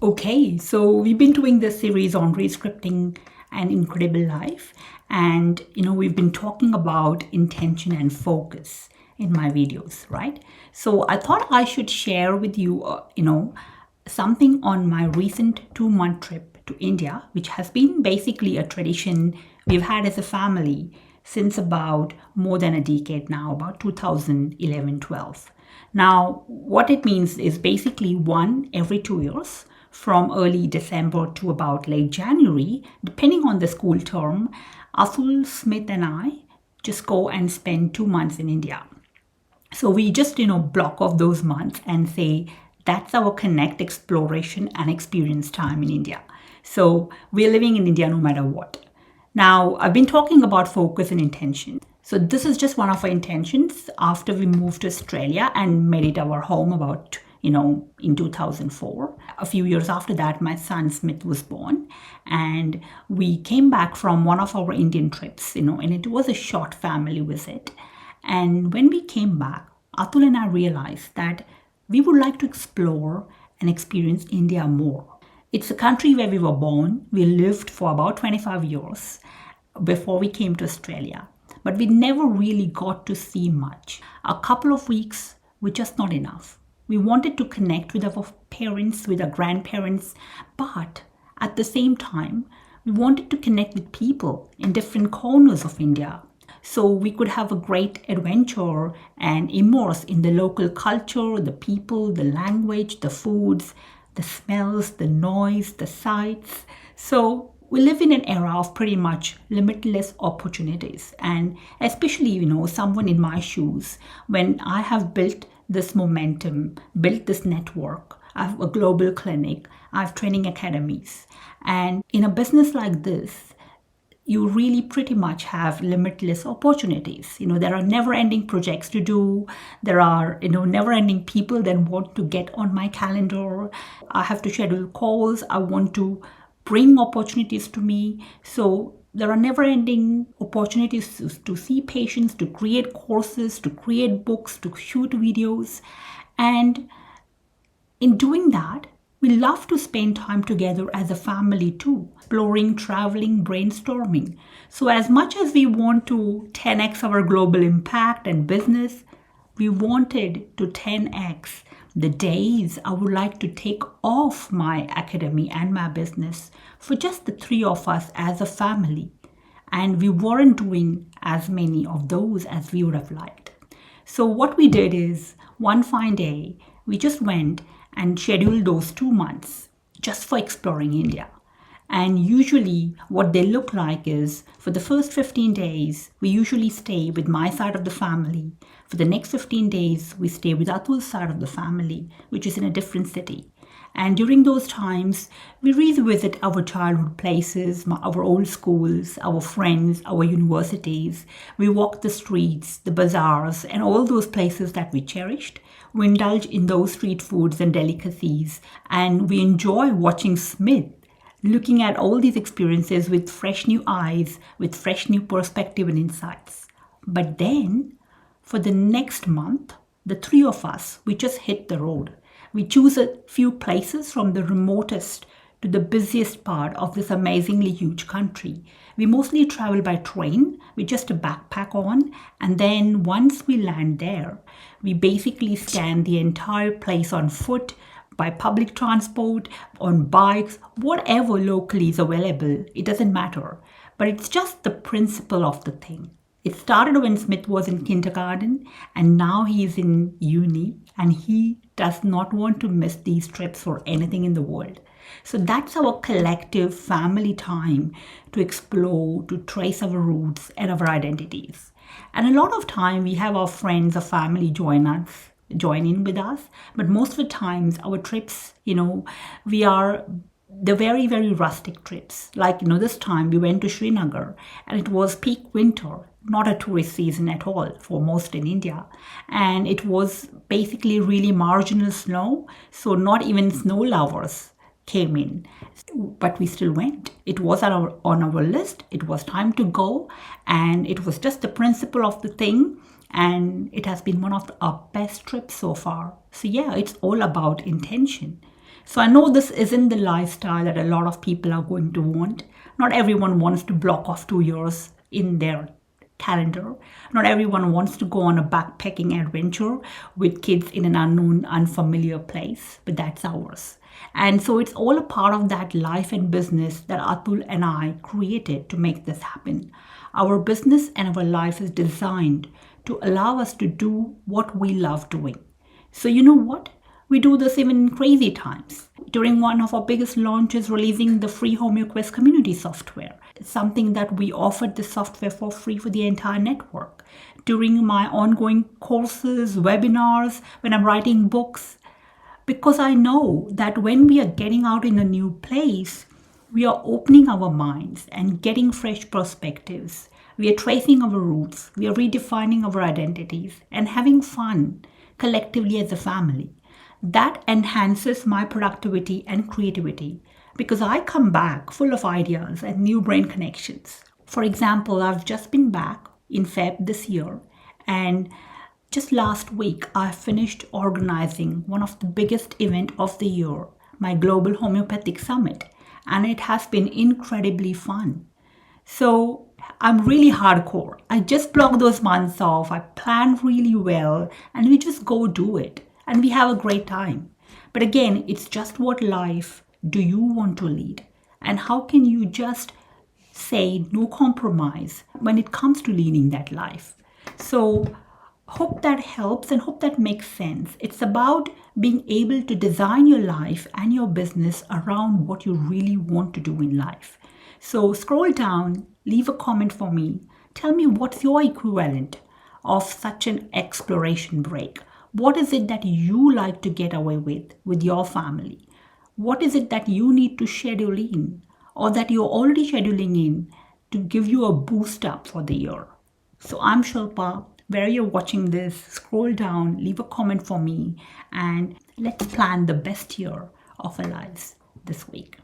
Okay, so we've been doing this series on rescripting an incredible life, and we've been talking about intention and focus in my videos, right? So I thought I should share with you, something on my recent 2-month trip to India, which has been basically a tradition we've had as a family since about more than a decade now, about 2011-12. Now, what it means is basically one every 2 years from early December to about late January, depending on the school term, Atul, Smith, and I just go and spend 2 months in India. So we just, block off those months and say that's our connect, exploration, and experience time in India. So we're living in India no matter what. Now, I've been talking about focus and intention. So this is just one of our intentions after we moved to Australia and made it our home about, in 2004. A few years after that, my son Smith was born, and we came back from one of our Indian trips, and it was a short family visit. And when we came back, Atul and I realized that we would like to explore and experience India more. It's a country where we were born. We lived for about 25 years before we came to Australia, but we never really got to see much. A couple of weeks were just not enough. We wanted to connect with our parents, with our grandparents, but at the same time, we wanted to connect with people in different corners of India, so we could have a great adventure and immerse in the local culture, the people, the language, the foods, the smells, the noise, the sights. So we live in an era of pretty much limitless opportunities. And especially, someone in my shoes, when I have built this momentum, built this network, I have a global clinic, I have training academies. And in a business like this, you really pretty much have limitless opportunities. There are never-ending projects to do. There are, never-ending people that want to get on my calendar. I have to schedule calls. I want to bring opportunities to me. So there are never-ending opportunities to see patients, to create courses, to create books, to shoot videos. And in doing that, we love to spend time together as a family too, exploring, traveling, brainstorming. So as much as we want to 10x our global impact and business, we wanted to 10x the days I would like to take off my academy and my business for just the three of us as a family. And we weren't doing as many of those as we would have liked. So what we did is, one fine day, we just went and scheduled those 2 months just for exploring India. And usually what they look like is, for the first 15 days, we usually stay with my side of the family. For the next 15 days, we stay with Atul's side of the family, which is in a different city. And during those times, we revisit our childhood places, our old schools, our friends, our universities. We walk the streets, the bazaars, and all those places that we cherished. We indulge in those street foods and delicacies, and we enjoy watching Smith, looking at all these experiences with fresh new eyes, with fresh new perspective and insights. But then, for the next month, the three of us, we just hit the road. We choose a few places from the remotest to the busiest part of this amazingly huge country. We mostly travel by train with just a backpack on, and then once we land there, we basically scan the entire place on foot, by public transport, on bikes, whatever locally is available. It doesn't matter. But it's just the principle of the thing. It started when Smith was in kindergarten, and now he's in uni, and he does not want to miss these trips for anything in the world. So that's our collective family time to explore, to trace our roots and our identities. And a lot of time we have our friends or family join in with us, but most of the times our trips, we are the very, very rustic trips. Like, this time we went to Srinagar, and it was peak winter, not a tourist season at all for most in India. And it was basically really marginal snow, so not even snow lovers came in. But we still went. It was on our list. It was time to go, and it was just the principle of the thing. And it has been one of our best trips so far. So yeah, it's all about intention. So I know this isn't the lifestyle that a lot of people are going to want. Not everyone wants to block off 2 years in their calendar. Not everyone wants to go on a backpacking adventure with kids in an unknown, unfamiliar place, but that's ours. And so it's all a part of that life and business that Atul and I created to make this happen. Our business and our life is designed to allow us to do what we love doing. So you know what? We do this even in crazy times. During one of our biggest launches, releasing the free HomeoQuest community software, something that we offered the software for free for the entire network. During my ongoing courses, webinars, when I'm writing books, because I know that when we are getting out in a new place, we are opening our minds and getting fresh perspectives. We are tracing our roots, we are redefining our identities, and having fun collectively as a family. That enhances my productivity and creativity because I come back full of ideas and new brain connections. For example, I've just been back in Feb this year, and just last week I finished organizing one of the biggest event of the year, my Global Homeopathic Summit, and it has been incredibly fun. So I'm really hardcore. I just block those months off. I plan really well and we just go do it and we have a great time. But again, it's just what life do you want to lead? And how can you just say no compromise when it comes to leading that life? So hope that helps and hope that makes sense. It's about being able to design your life and your business around what you really want to do in life. So scroll down, leave a comment for me. Tell me what's your equivalent of such an exploration break. What is it that you like to get away with your family? What is it that you need to schedule in or that you're already scheduling in to give you a boost up for the year? So I'm Shilpa. Where you're watching this, scroll down, leave a comment for me, and let's plan the best year of our lives this week.